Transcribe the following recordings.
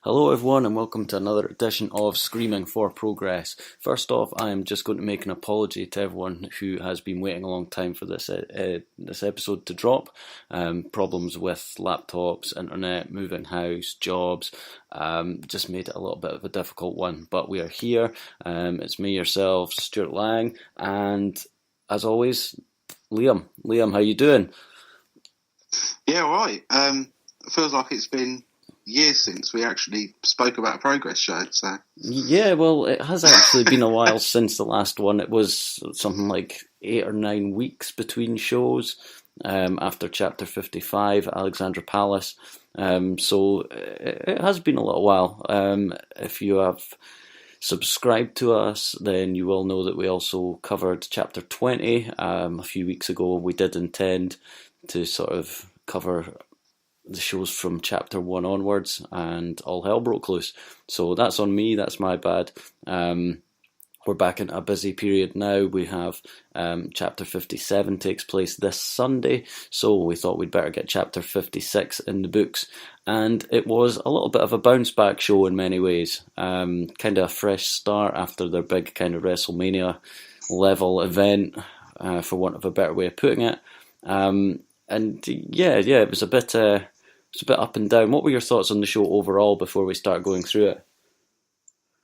Hello everyone and welcome to another edition of Screaming for Progress. First off, I am just going to make an apology to everyone who has been waiting a long time for this episode to drop. Problems with laptops, internet, moving house, jobs, just made it a little bit of a difficult one. But we are here. It's me, yourself, Stewart Lang, and as always, Liam. Liam, how you doing? Yeah, all right. It feels like it's been years since we actually spoke about a progress show. So yeah, well, it has actually been a while since the last one. It was something like 8 or 9 weeks between shows after Chapter 55, Alexandra Palace. So it has been a little while. If you have subscribed to us, then you will know that we also covered Chapter 20 a few weeks ago. We did intend to sort of cover the shows from Chapter 1 onwards, and all hell broke loose. So that's on me, that's my bad. We're back in a busy period now. We have Chapter 57 takes place this Sunday, so we thought we'd better get Chapter 56 in the books. And it was a little bit of a bounce back show in many ways. Kind of a fresh start after their big kind of WrestleMania level event, for want of a better way of putting it. And yeah, it was a bit up and down. What were your thoughts on the show overall before we start going through it?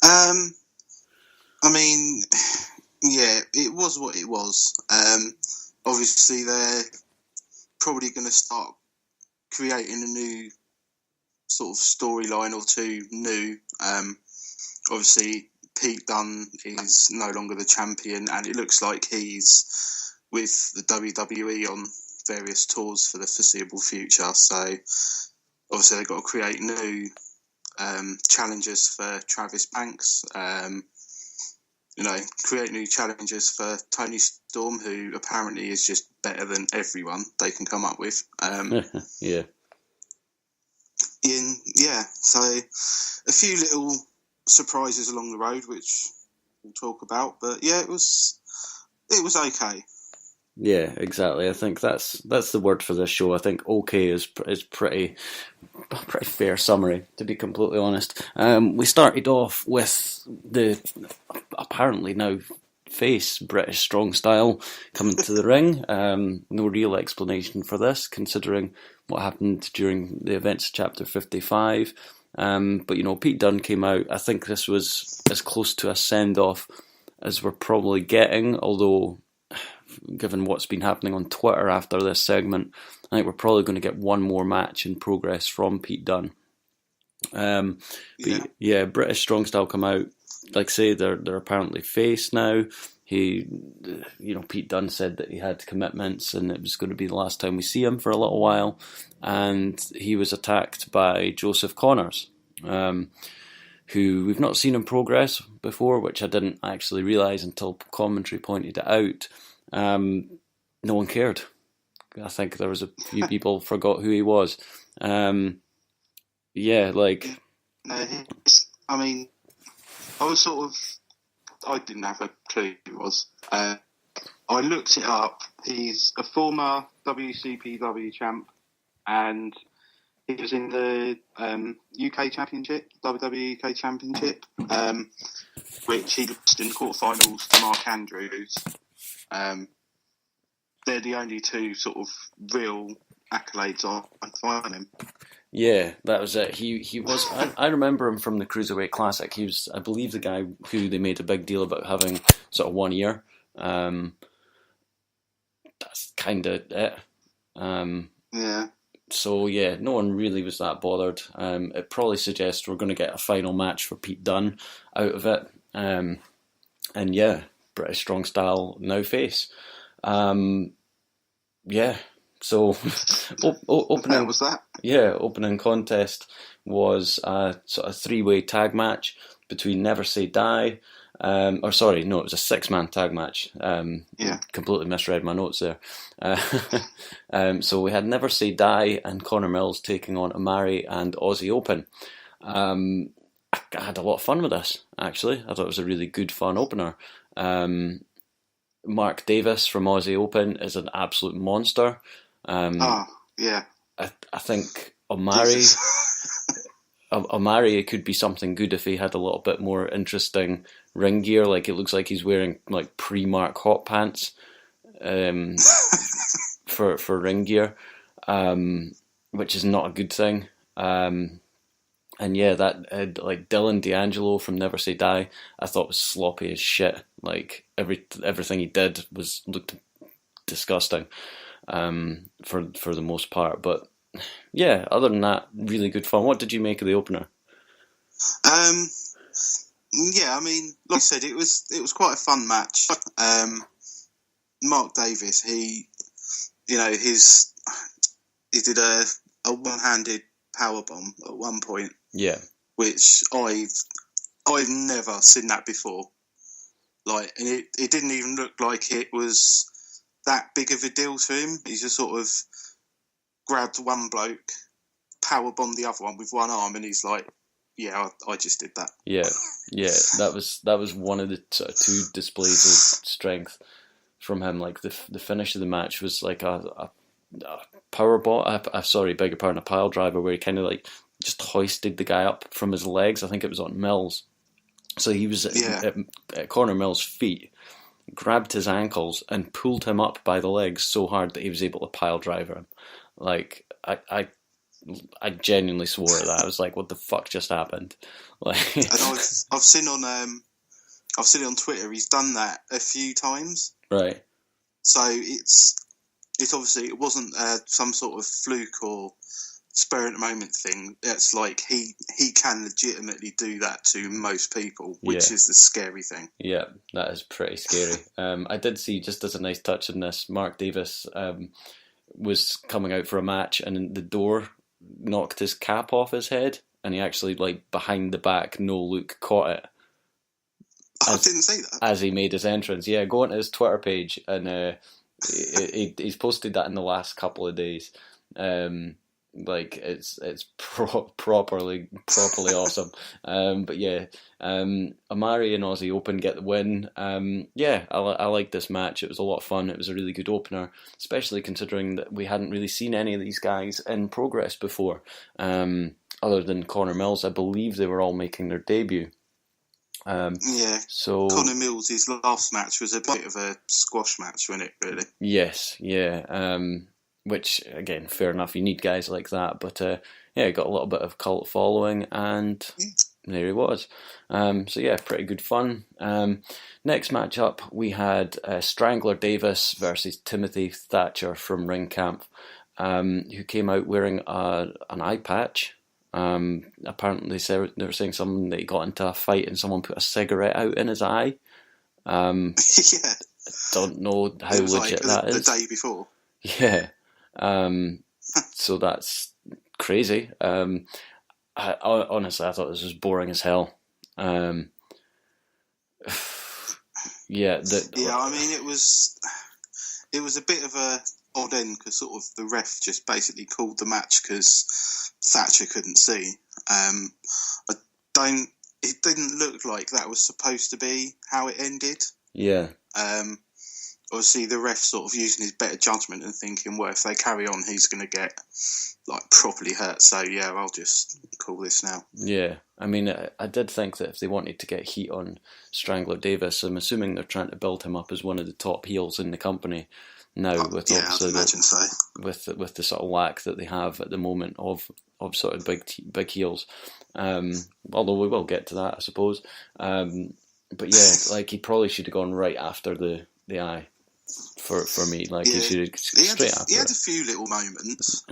I mean, yeah, it was what it was. Obviously, they're probably going to start creating a new sort of storyline or two new. Obviously, Pete Dunne is no longer the champion, and it looks like he's with the WWE on various tours for the foreseeable future. So obviously they've got to create new challenges for Travis Banks. Create new challenges for Tony Storm, who apparently is just better than everyone they can come up with. Yeah. So a few little surprises along the road, which we'll talk about. But yeah, it was okay. Yeah, exactly. I think that's the word for this show. I think okay is pretty fair summary, to be completely honest. We started off with the apparently now face British Strong Style coming to the ring. No real explanation for this, considering what happened during the events of Chapter 55. But Pete Dunne came out. I think this was as close to a send-off as we're probably getting, although given what's been happening on Twitter after this segment, I think we're probably going to get one more match in progress from Pete Dunne. British Strong Style come out. Like I say, they're apparently face now. Pete Dunne said that he had commitments and it was going to be the last time we see him for a little while. And he was attacked by Joseph Connors, who we've not seen in progress before, which I didn't actually realise until commentary pointed it out. No one cared. I think there was a few people forgot who he was. I didn't have a clue who he was. I looked it up. He's a former WCPW champ, and he was in the UK Championship, WWE UK Championship, which he lost in the quarterfinals to Mark Andrews. They're the only two sort of real accolades I can find him. Yeah, that was it. He was. I remember him from the Cruiserweight Classic. He was, I believe, the guy who they made a big deal about having sort of 1 year. That's kind of it. Yeah. So yeah, no one really was that bothered. It probably suggests we're going to get a final match for Pete Dunne out of it. And yeah, British Strong Style now face. So opening was that? Yeah, opening contest was a sort of 3-way tag match between Never Say Die. It was a 6-man tag match. Completely misread my notes there. So we had Never Say Die and Connor Mills taking on Amari and Aussie Open. I had a lot of fun with this, actually. I thought it was a really good, fun opener. Mark Davis from Aussie Open is an absolute monster. Yeah. I think Omari Omari could be something good if he had a little bit more interesting ring gear. Like, it looks like he's wearing like pre-Mark hot pants for ring gear, which is not a good thing. And yeah, that like Dylan D'Angelo from Never Say Die, I thought was sloppy as shit. Like, everything he did looked disgusting, for the most part. But yeah, other than that, really good fun. What did you make of the opener? Yeah, I mean, like I said, it was quite a fun match. Mark Davis, he did a one-handed powerbomb at one point. Yeah, which I've never seen that before. Like, and it didn't even look like it was that big of a deal to him. He just sort of grabbed one bloke, powerbombed the other one with one arm, and he's like, "Yeah, I just did that." Yeah. That was one of the two displays of strength from him. Like, the finish of the match was like a powerbomb. Sorry, beg your pardon, a pile driver where he kind of like just hoisted the guy up from his legs. I think it was on Mills. So he was at Connor Mills' feet, grabbed his ankles and pulled him up by the legs so hard that he was able to pile driver him. Like, I genuinely swore at that. I was like, what the fuck just happened? Like, and I've seen on Twitter he's done that a few times. Right. So it's obviously, it wasn't some sort of fluke or spur at the moment thing. It's like he can legitimately do that to most people, which is the scary thing. Yeah, that is pretty scary. I did see, just as a nice touch in this, Mark Davis was coming out for a match, and the door knocked his cap off his head, and he actually, like, behind the back, no look, caught it. I didn't see that. As he made his entrance. Yeah, go onto his Twitter page, and he's posted that in the last couple of days. Like, it's properly awesome. But yeah, Omari and Aussie Open get the win. Yeah, I like this match. It was a lot of fun. It was a really good opener, especially considering that we hadn't really seen any of these guys in Progress before. Other than Connor Mills, I believe they were all making their debut. So Connor Mills' last match was a bit of a squash match, wasn't it, really? Yes, yeah. Which, again, fair enough, you need guys like that, but yeah, got a little bit of cult following, and there he was. So yeah, pretty good fun. Next match up, we had Strangler Davis versus Timothy Thatcher from Ring Camp, who came out wearing an eye patch. Apparently they were saying something that he got into a fight and someone put a cigarette out in his eye. Yeah. I don't know how legit that is. The day before. Yeah. So that's crazy. Honestly, I thought this was boring as hell. Yeah. I mean, it was a bit of a odd end, because sort of the ref just basically called the match because Thatcher couldn't see. It didn't look like that was supposed to be how it ended. Yeah. Obviously, the ref sort of using his better judgment and thinking, well, if they carry on, he's going to get, like, properly hurt. So, yeah, I'll just call this now. Yeah. I mean, I did think that if they wanted to get heat on Strangler Davis, I'm assuming they're trying to build him up as one of the top heels in the company now. With I'd imagine so. With the sort of lack that they have at the moment of sort of big heels. Although we will get to that, I suppose. But yeah, like, he probably should have gone right after the eye. For me, like, he should have straight after. He had a few little moments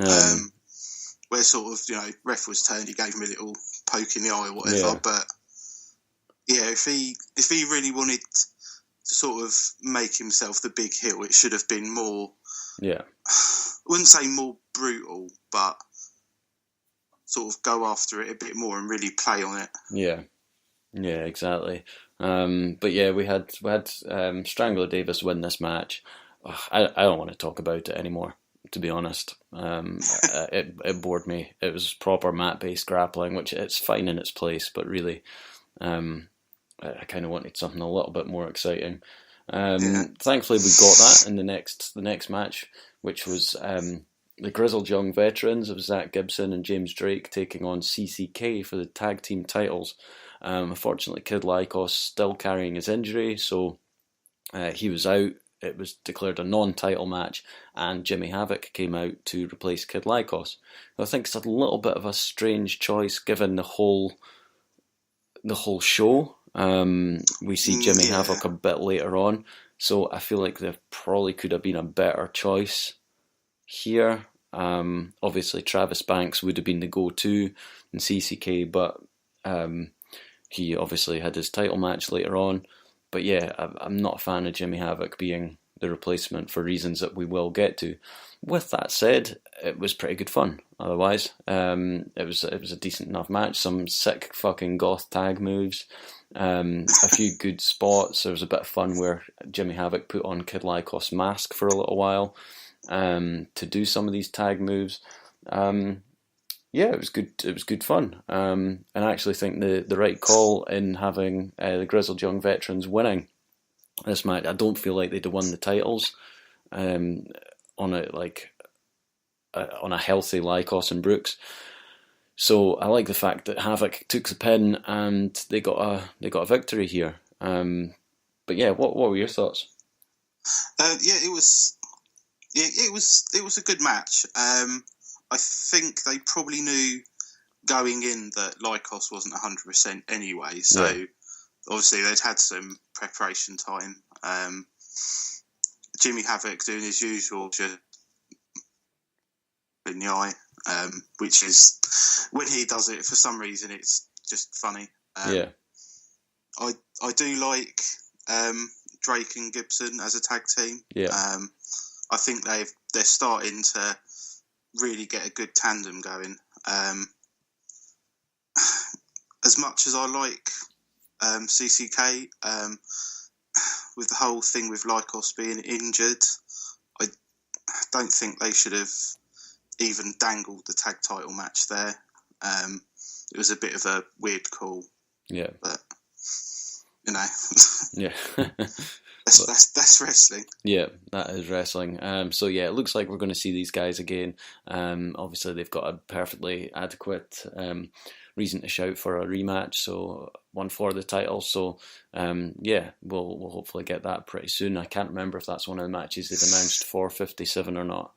where sort of, ref was turned, he gave him a little poke in the eye or whatever. Yeah. But yeah, if he really wanted to sort of make himself the big heel, it should have been more. Yeah, I wouldn't say more brutal, but sort of go after it a bit more and really play on it. Yeah, exactly. But yeah, we had Strangler Davis win this match. I don't want to talk about it anymore, to be honest. It bored me. It was proper mat-based grappling, which it's fine in its place, but really, I kind of wanted something a little bit more exciting. Thankfully, we got that in the next match, which was the grizzled young veterans of Zach Gibson and James Drake taking on CCK for the tag team titles. Unfortunately, Kid Lycos still carrying his injury, so he was out. It was declared a non-title match, and Jimmy Havoc came out to replace Kid Lycos. I think it's a little bit of a strange choice given the whole show. We see Jimmy Havoc a bit later on, so I feel like there probably could have been a better choice here. Obviously, Travis Banks would have been the go-to in CCK, but he obviously had his title match later on. But yeah, I'm not a fan of Jimmy Havoc being the replacement for reasons that we will get to. With that said, it was pretty good fun. Otherwise, it was a decent enough match. Some sick fucking goth tag moves, a few good spots. There was a bit of fun where Jimmy Havoc put on Kid Lycos' mask for a little while to do some of these tag moves. Yeah, it was good. It was good fun, and I actually think the right call in having the grizzled young veterans winning this match. I don't feel like they'd have won the titles on a healthy Lycos and Brooks. So I like the fact that Havoc took the pin and they got a victory here. But yeah, what were your thoughts? It was a good match. I think they probably knew going in that Lycos wasn't 100% anyway, so obviously they'd had some preparation time. Jimmy Havoc doing his usual just in the eye, which is, when he does it, for some reason it's just funny. I do like Drake and Gibson as a tag team. I think they're starting to really get a good tandem going. As much as I like CCK, with the whole thing with Lycos being injured, I don't think they should have even dangled the tag title match there. It was a bit of a weird call. Yeah. But, you know. Yeah. That's wrestling. Yeah, that is wrestling. So yeah, it looks like we're going to see these guys again. Obviously, they've got a perfectly adequate reason to shout for a rematch. So one for the title. So yeah, we'll hopefully get that pretty soon. I can't remember if that's one of the matches they've announced for 57 or not.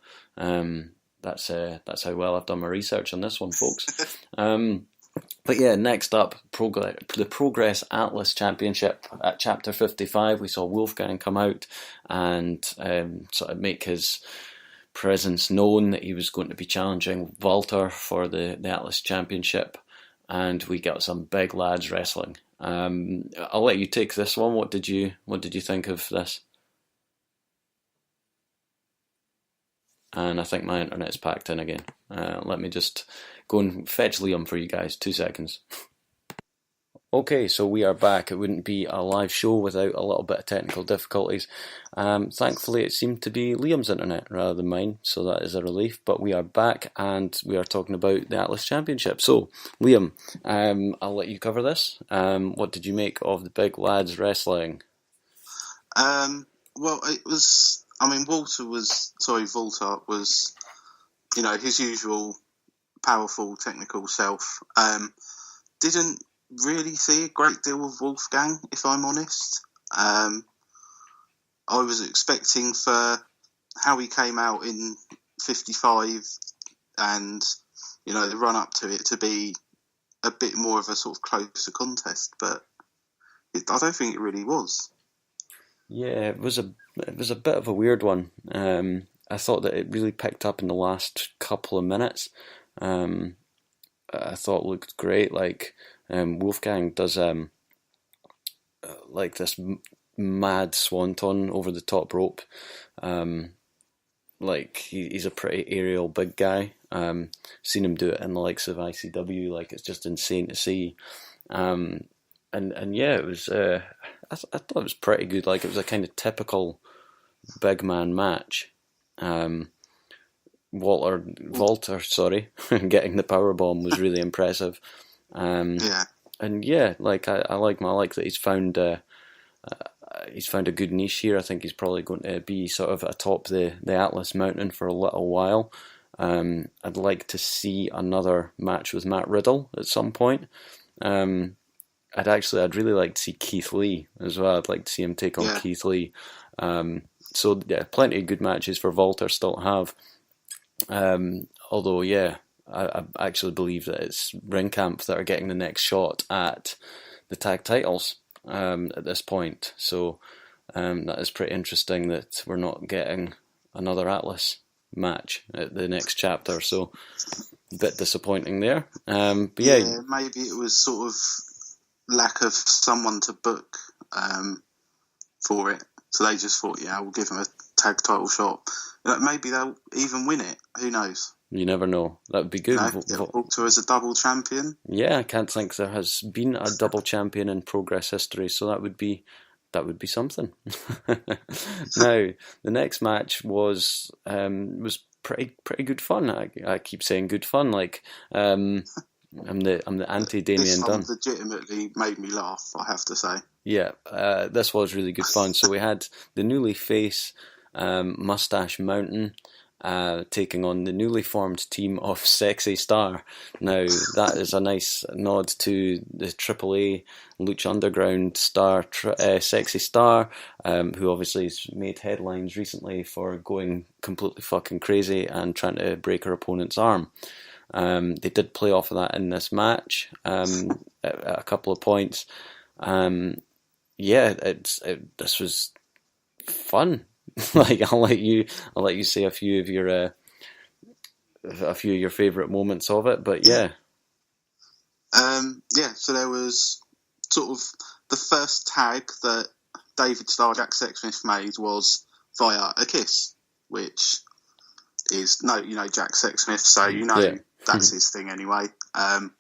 That's how well I've done my research on this one, folks. But yeah, next up, the Progress Atlas Championship at Chapter 55. We saw Wolfgang come out and sort of make his presence known that he was going to be challenging Walter for the Atlas Championship, and we got some big lads wrestling. I'll let you take this one. What did you think of this? And I think my internet's packed in again. Let me just go and fetch Liam for you guys. 2 seconds. Okay, so we are back. It wouldn't be a live show without a little bit of technical difficulties. Thankfully, it seemed to be Liam's internet rather than mine, so that is a relief. But we are back, and we are talking about the Atlas Championship. So, Liam, I'll let you cover this. What did you make of the big lads wrestling? Well, it was... I mean, Walter was, you know, his usual powerful technical self. Didn't really see a great deal of Wolfgang, if I'm honest. I was expecting for how he came out in 55 and, you know, the run up to it to be a bit more of a sort of closer contest, but I don't think it really was. Yeah, it was a bit of a weird one. I thought that it really picked up in the last couple of minutes. I thought it looked great. Like Wolfgang does like this mad swanton over the top rope. Like he's a pretty aerial big guy. Seen him do it in the likes of ICW. Like it's just insane to see. And yeah, it was. I thought it was pretty good. Like it was a kind of typical big man match. Walter, getting the powerbomb was really impressive. Yeah. And yeah, like I like that he's found a good niche here. I think he's probably going to be sort of atop the Atlas Mountain for a little while. I'd like to see another match with Matt Riddle at some point. I'd really like to see Keith Lee as well. I'd like to see him take on Keith Lee. So yeah, plenty of good matches for Walter still to have. Although I actually believe that it's Ringkamp that are getting the next shot at the tag titles at this point. So that is pretty interesting that we're not getting another Atlas match at the next chapter. So a bit disappointing there. But maybe it was sort of lack of someone to book for it. So they just thought, we'll give them a tag title shot. Maybe they'll even win it. Who knows? You never know. That would be good. Walter as a double champion. Yeah, I can't think there has been a double champion in Progress history, so that would be something. Now, the next match was pretty good fun. I keep saying good fun, like I'm the anti-Damien Dunn. This one legitimately made me laugh, I have to say. Yeah, this was really good fun. So we had the newly face Mustache Mountain taking on the newly formed team of Sexy Star. Now, that is a nice nod to the AAA Lucha Underground star, Sexy Star, who obviously has made headlines recently for going completely fucking crazy and trying to break her opponent's arm. They did play off of that in this match at a couple of points. This was fun. Like I'll let you say a few of your favourite moments of it, but yeah. So there was sort of the first tag that David Starr, Jack Sexsmith made was via a kiss, which is Jack Sexsmith, so that's his thing anyway. And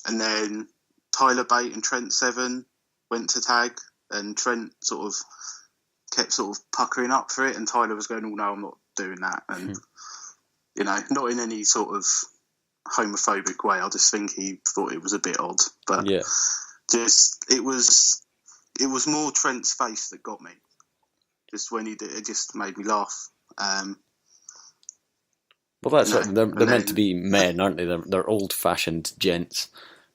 then Tyler Bate and Trent Seven went to tag, and Trent sort of kept sort of puckering up for it, and Tyler was going, "Oh no, I'm not doing that," and not in any sort of homophobic way. I just think he thought it was a bit odd, but just it was more Trent's face that got me. Just when he did it, just made me laugh. Well, that's it. They're meant to be men, aren't they? They're old-fashioned gents.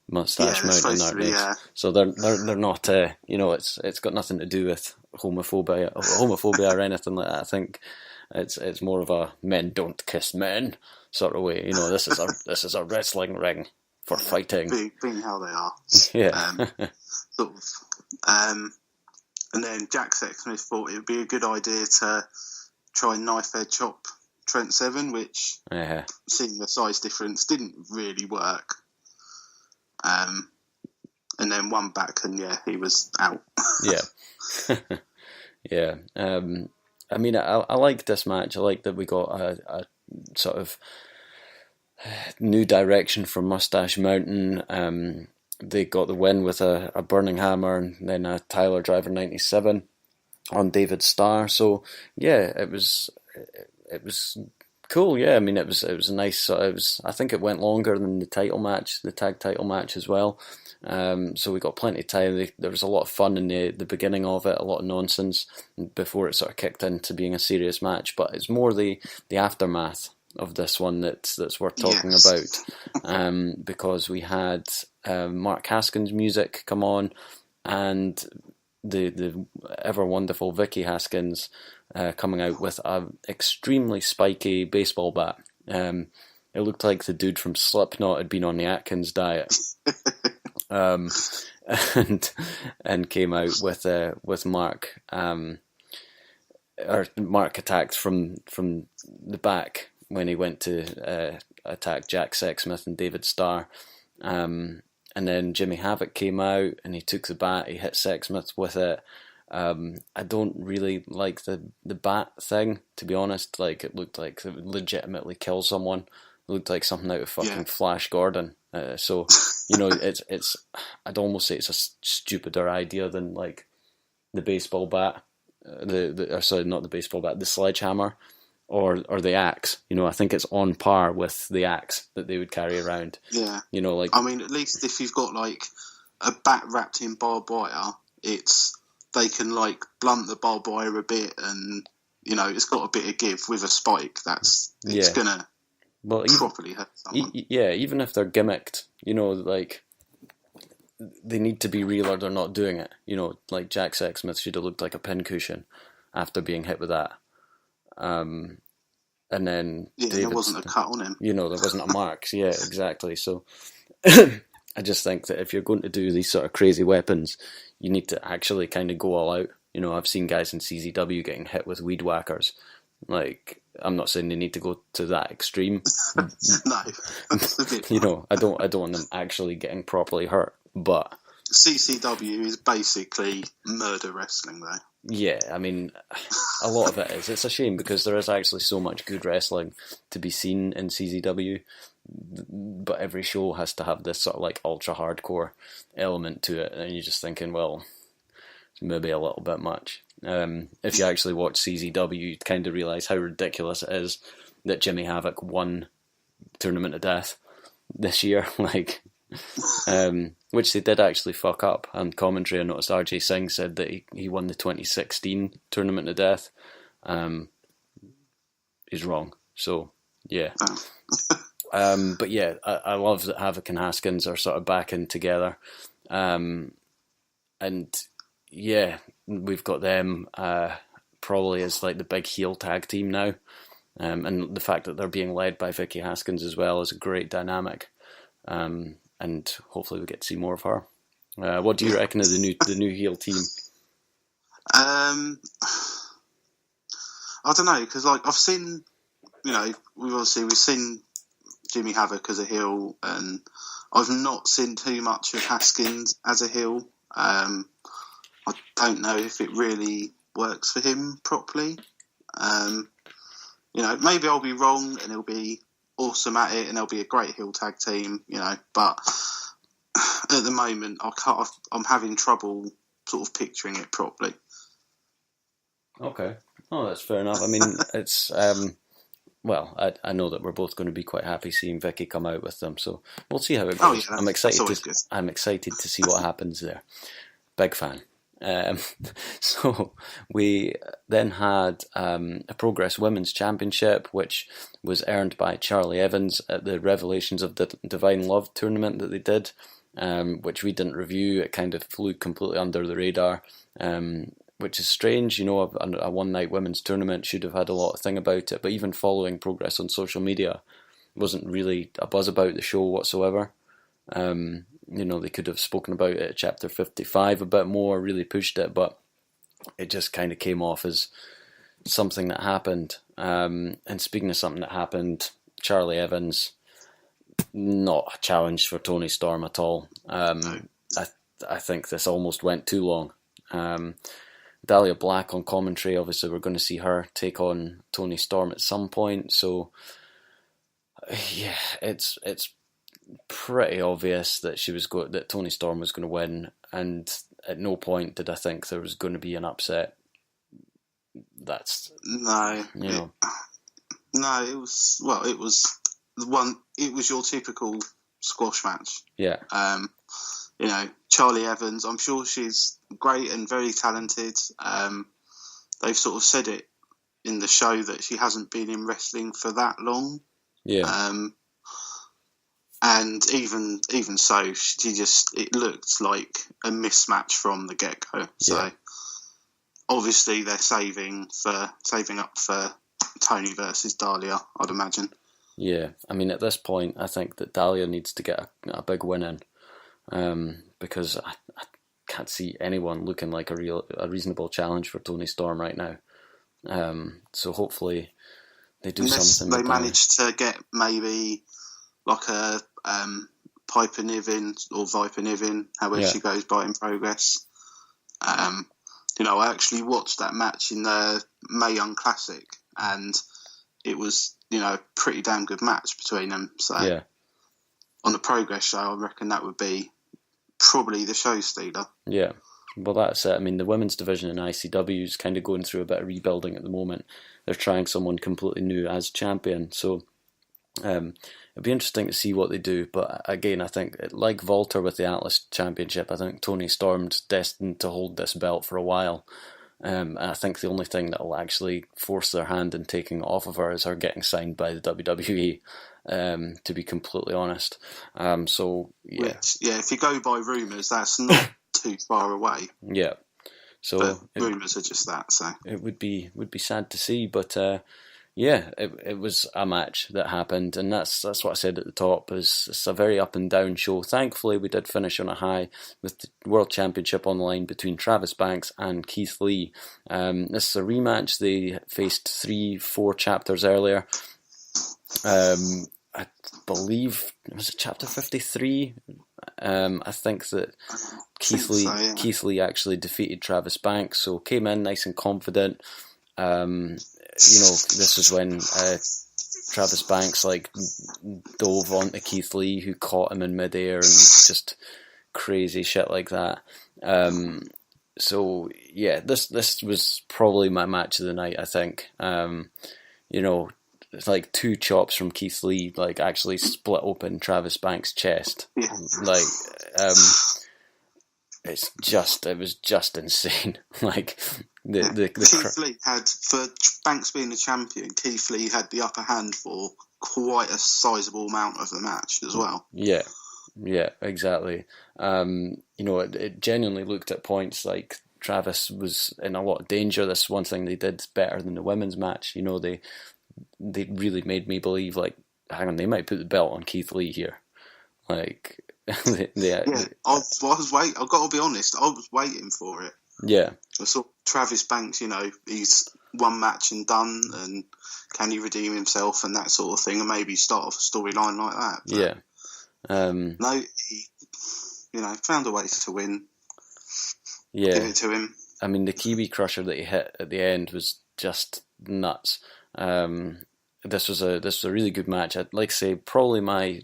Mustache Mountain, aren't they? Yeah. So they're not. It's got nothing to do with homophobia or anything like that. I think it's more of a men don't kiss men sort of way. This is a wrestling ring for fighting. Being how they are. Yeah. Sort of. And then Jack Sexsmith thought it would be a good idea to try and knife edge chop Trent Seven, which, seeing the size difference, didn't really work. And then one back, and he was out. Yeah. Yeah. I mean, I like this match. I like that we got a sort of new direction from Mustache Mountain. They got the win with a Burning Hammer and then a Tyler Driver 97 on David Starr. So yeah, it was cool. Yeah, I mean it was a nice. I think it went longer than the tag title match as well. So we got plenty of time. There was a lot of fun in the beginning of it, a lot of nonsense before it sort of kicked into being a serious match. But it's more the aftermath of this one that's worth talking about, because we had Mark Haskins' music come on, and the ever wonderful Vicky Haskins coming out with an extremely spiky baseball bat. It looked like the dude from Slipknot had been on the Atkins diet. And came out with Mark, or Mark attacked from the back when he went to attack Jack Sexsmith and David Starr, and then Jimmy Havoc came out and he took the bat, he hit Sexsmith with it. I don't really like the bat thing, to be honest. Like, it looked like it would legitimately kill someone. It looked like something out of fucking Flash Gordon. So it's I'd almost say it's a stupider idea than like the baseball bat, not the baseball bat, the sledgehammer, or the axe. I think it's on par with the axe that they would carry around. Yeah. Like, I mean, at least if you've got like a bat wrapped in barbed wire, they can like blunt the barbed wire a bit, and it's got a bit of give with a spike. It's gonna Well, properly hurt someone. yeah, even if they're gimmicked, like they need to be real or they're not doing it. Like Jack Sexsmith should have looked like a pincushion after being hit with that. And then there wasn't a cut on him. There wasn't a mark. Yeah, exactly. So I just think that if you're going to do these sort of crazy weapons, you need to actually kind of go all out. I've seen guys in CZW getting hit with weed whackers. Like, I'm not saying they need to go to that extreme. No, I don't want them actually getting properly hurt. But CCW is basically murder wrestling, though. Yeah, I mean, a lot of it is. It's a shame because there is actually so much good wrestling to be seen in CZW, but every show has to have this sort of like ultra hardcore element to it, and you're just thinking, well, it's maybe a little bit much. If you actually watch CZW, you'd kind of realise how ridiculous it is that Jimmy Havoc won Tournament of Death this year, which they did actually fuck up. On commentary, I noticed RJ Singh said that he won the 2016 Tournament of Death. He's wrong. So, yeah. But yeah, I love that Havoc and Haskins are sort of backing together. And yeah, we've got them probably as like the big heel tag team now. And the fact that they're being led by Vicky Haskins as well is a great dynamic. And hopefully we get to see more of her. What do you reckon of the new heel team? I don't know, because like I've seen, we've seen Jimmy Havoc as a heel, and I've not seen too much of Haskins as a heel. I don't know if it really works for him properly. Maybe I'll be wrong, and he'll be awesome at it, and there'll be a great heel tag team, but at the moment I'm having trouble sort of picturing it properly. Okay. Oh, that's fair enough. I mean, it's well, I know that we're both going to be quite happy seeing Vicky come out with them, so we'll see how it goes. Yeah, I'm excited to see what happens there. Big fan. So we then had a Progress Women's Championship, which was earned by Charlie Evans at the Revelations of the Divine Love tournament that they did, which we didn't review. It kind of flew completely under the radar, which is strange. A one-night women's tournament should have had a lot of thing about it, but even following Progress on social media, wasn't really a buzz about the show whatsoever. They could have spoken about it at Chapter 55 a bit more, really pushed it, but it just kind of came off as something that happened. And speaking of something that happened, Charlie Evans, not a challenge for Toni Storm at all. I think this almost went too long. Dahlia Black on commentary, obviously we're going to see her take on Toni Storm at some point, so yeah, it's pretty obvious that that Toni Storm was going to win, and at no point did I think there was going to be an upset. That's no. It was your typical squash match. Yeah. Charlie Evans, I'm sure she's great and very talented. They've sort of said it in the show that she hasn't been in wrestling for that long. Yeah. And even so, it looked like a mismatch from the get-go. So obviously they're saving up for Toni versus Dahlia, I'd imagine. Yeah, I mean at this point, I think that Dahlia needs to get a big win in, because I can't see anyone looking like a reasonable challenge for Toni Storm right now. So hopefully they do something. They manage to get maybe like a Piper Niven or Viper Niven, however she goes by in Progress. I actually watched that match in the Mae Young Classic, and it was, a pretty damn good match between them. So on the Progress show, I reckon that would be probably the show stealer. Yeah. Well, that's it. I mean, the women's division in ICW is kind of going through a bit of rebuilding at the moment. They're trying someone completely new as champion, so it'd be interesting to see what they do. But again, I think, like Volter with the Atlas Championship, I think Toni Storm's destined to hold this belt for a while. And I think the only thing that will actually force their hand in taking it off of her is her getting signed by the WWE, to be completely honest. So, yeah. Which, yeah, if you go by rumours, that's not too far away. Yeah. So but rumours are just that, so. It would be sad to see, but yeah, it was a match that happened, and that's what I said at the top. It's a very up and down show. Thankfully, we did finish on a high with the World Championship on the line between Travis Banks and Keith Lee. This is a rematch. They faced 3-4 chapters earlier. I believe it was chapter 53. I think that Keith Lee actually defeated Travis Banks, so came in nice and confident. This is when Travis Banks dove onto Keith Lee, who caught him in midair, and just crazy shit like that. So yeah, this was probably my match of the night, I think. It's like 2 chops from Keith Lee actually split open Travis Banks' chest. Yeah. It was just insane. Keith Lee had, for Banks being the champion, Keith Lee had the upper hand for quite a sizable amount of the match as well. Yeah, exactly. It genuinely looked at points like Travis was in a lot of danger. This is one thing they did better than the women's match. They really made me believe, hang on, they might put the belt on Keith Lee here. I was waiting. I've got to be honest, I was waiting for it. Yeah. I saw Travis Banks, he's one match and done, and can he redeem himself and that sort of thing, and maybe start off a storyline like that. But yeah. No, he, found a way to win. Yeah. Give it to him. I mean, the Kiwi Crusher that he hit at the end was just nuts. This was a really good match. I'd like to say probably my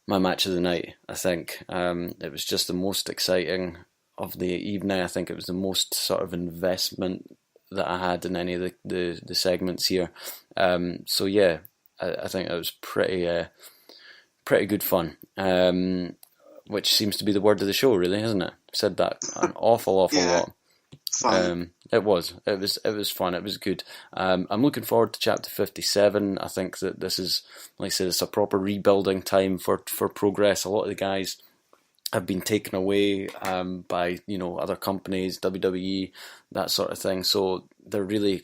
match of the night. I think it was just the most exciting of the evening. I think it was the most sort of investment that I had in any of the segments here. So yeah, I think it was pretty good fun. Which seems to be the word of the show, really, hasn't it? I've said that an awful lot. Fun. It was fun. It was good. I'm looking forward to chapter 57. I think that this is, like I said, it's a proper rebuilding time for Progress. A lot of the guys have been taken away by other companies, WWE, that sort of thing. So they're really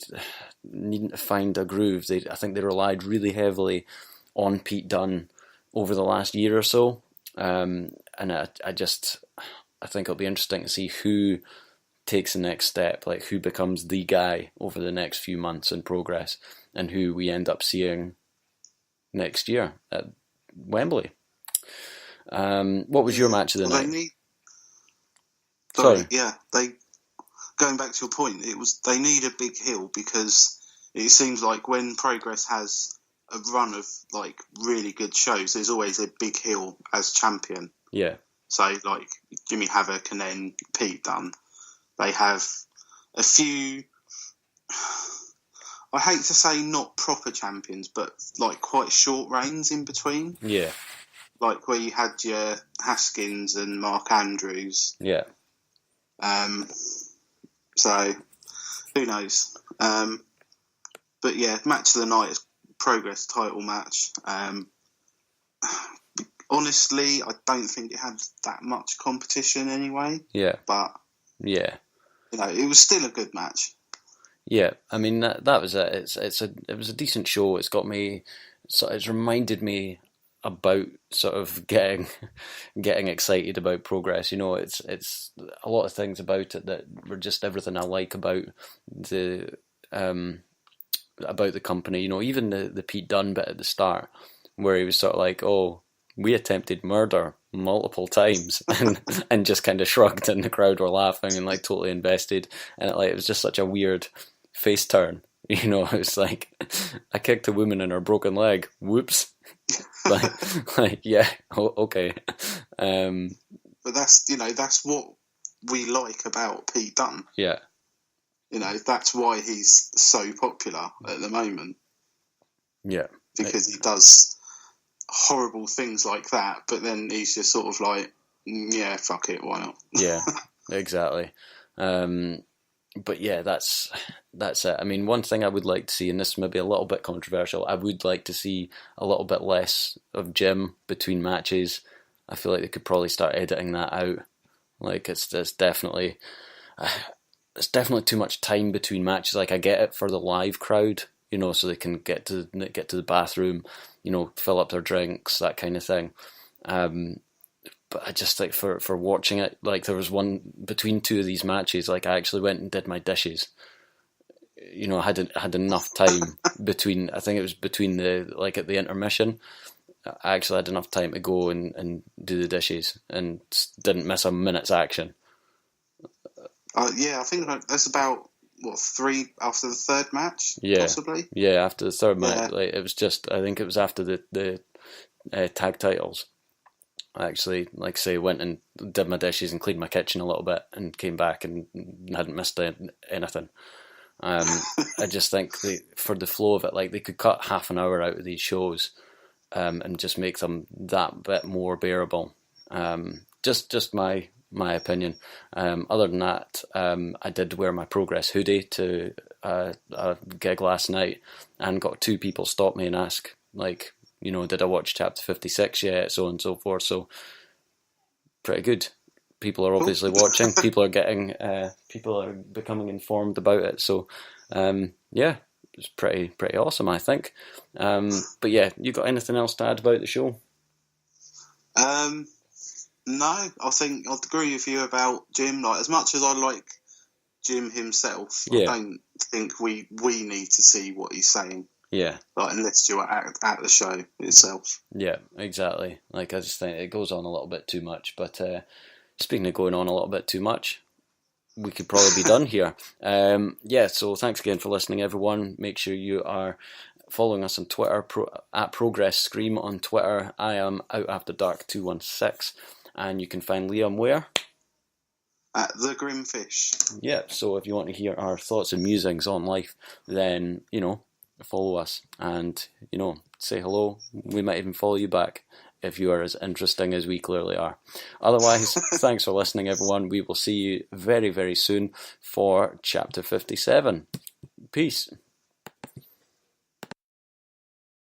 needing to find a groove. I think they relied really heavily on Pete Dunne over the last year or so, and I think it'll be interesting to see who takes the next step, who becomes the guy over the next few months in Progress, and who we end up seeing next year at Wembley. What was your match of the night? Sorry. Yeah, going back to your point, they need a big heel, because it seems like when Progress has a run of really good shows, there's always a big heel as champion. Yeah. So Jimmy Havoc and then Pete Dunne. They have a few, I hate to say not proper champions, but quite short reigns in between. Yeah. Where you had your Haskins and Mark Andrews. Yeah. So, who knows? But yeah, match of the night is Progress title match. Honestly, I don't think it had that much competition anyway. Yeah. But yeah, it was still a good match. Yeah, I mean that was it. It was a decent show. It's reminded me about sort of getting excited about Progress. It's a lot of things about it that were just everything I like about the company. Even the Pete Dunne bit at the start, where he was sort of oh, we attempted murder multiple times, and just kind of shrugged, and the crowd were laughing and totally invested, and it was just such a weird face turn. It was I kicked a woman in her broken leg. Whoops. Yeah, okay. But that's what we like about Pete Dunne. Yeah. That's why he's so popular at the moment. Yeah. Because he does horrible things like that, but then he's just sort of yeah, fuck it, why not? Yeah, exactly. but yeah, that's it. I mean, one thing I would like to see, and this may be a little bit controversial, I would like to see a little bit less of Jim between matches. I feel like they could probably start editing that out. Like it's definitely too much time between matches. Like I get it for the live crowd, so they can get to the bathroom, fill up their drinks, that kind of thing. But I just think for watching it, like there was one between two of these matches, like I actually went and did my dishes. I had enough time between. I think it was between at the intermission. I actually had enough time to go and do the dishes and didn't miss a minute's action. Yeah, I think that's about 3 after the third match, possibly. Yeah, after the third match, like it was just. I think it was after the tag titles. I actually, went and did my dishes and cleaned my kitchen a little bit and came back and hadn't missed anything. I just think for the flow of it, like they could cut half an hour out of these shows, and just make them that bit more bearable. Just my opinion. Other than that, I did wear my Progress hoodie to a gig last night, and got 2 people stop me and ask, like, did I watch Chapter 56 yet? So on and so forth. So pretty good. People are obviously watching. People are becoming informed about it. So yeah, it's pretty awesome, I think. But yeah, you got anything else to add about the show? No, I think I'd agree with you about Jim. Like, as much as I like Jim himself, I don't think we need to see what he's saying. Yeah. Like, unless you're at the show itself. Yeah, exactly. Like, I just think it goes on a little bit too much. But speaking of going on a little bit too much, we could probably be done here. Yeah, so thanks again for listening, everyone. Make sure you are following us on Twitter, at Progress Scream on Twitter. I am Out After Dark 216. And you can find Liam where? At The Grimfish. Yeah, so if you want to hear our thoughts and musings on life, then, follow us and, say hello. We might even follow you back if you are as interesting as we clearly are. Otherwise, thanks for listening, everyone. We will see you very, very soon for Chapter 57. Peace.